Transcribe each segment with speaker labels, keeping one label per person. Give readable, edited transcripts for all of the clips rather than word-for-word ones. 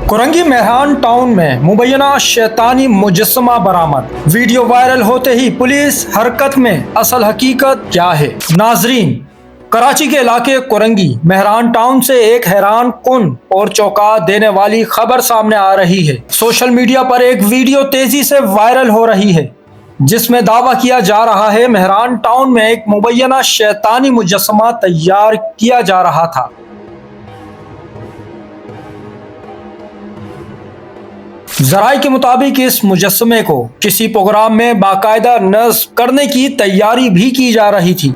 Speaker 1: Korangi Mehran town में मुबैना शैतानी मुजस्समा बरामद। वीडियो वायरल होते ही पुलिस हरकत में, असल हकीकत क्या है? नाजरीन, कराची के इलाके कुरंगी मेहरान टाउन से एक हैरान कुन और चौंका देने वाली खबर सामने आ रही है। सोशल मीडिया पर एक वीडियो तेजी से वायरल हो रही है जिसमें दावा किया जा रहा है मेहरान टाउन में एक मुबैना शैतानी मुजस्समा तैयार किया जा रहा था। जराये के मुताबिक इस मुजस्समे को किसी प्रोग्राम में बाकायदा नस्ब करने की तैयारी भी की जा रही थी।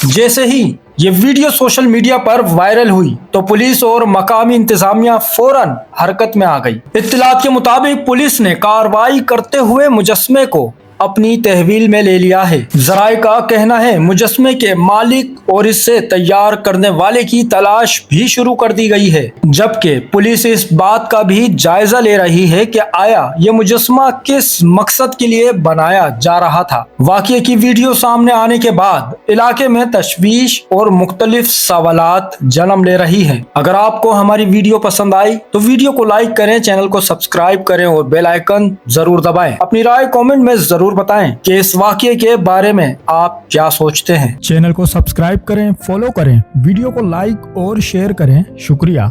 Speaker 1: जैसे ही ये वीडियो सोशल मीडिया पर वायरल हुई तो पुलिस और मकामी इंतजामिया फौरन हरकत में आ गई। इत्तलात के मुताबिक पुलिस ने कार्रवाई करते हुए मुजस्समे को अपनी तहवील में ले लिया है। जराये का कहना है मुजस्समे के मालिक और इसे तैयार करने वाले की तलाश भी शुरू कर दी गई है, जबकि पुलिस इस बात का भी जायजा ले रही है कि आया ये मुजस्समा किस मकसद के लिए बनाया जा रहा था। वाकये की वीडियो सामने आने के बाद इलाके में तशवीश और मुख्तलिफ सवालात जन्म ले रही है। अगर आपको हमारी वीडियो पसंद आई तो वीडियो को लाइक करें, चैनल को सब्सक्राइब करें और बेल आइकन जरूर दबाएं। अपनी राय कमेंट में जरूर बताएं कि इस वाकये के बारे में आप क्या सोचते हैं।
Speaker 2: चैनल को सब्सक्राइब करें, फॉलो करें, वीडियो को लाइक और शेयर करें। शुक्रिया।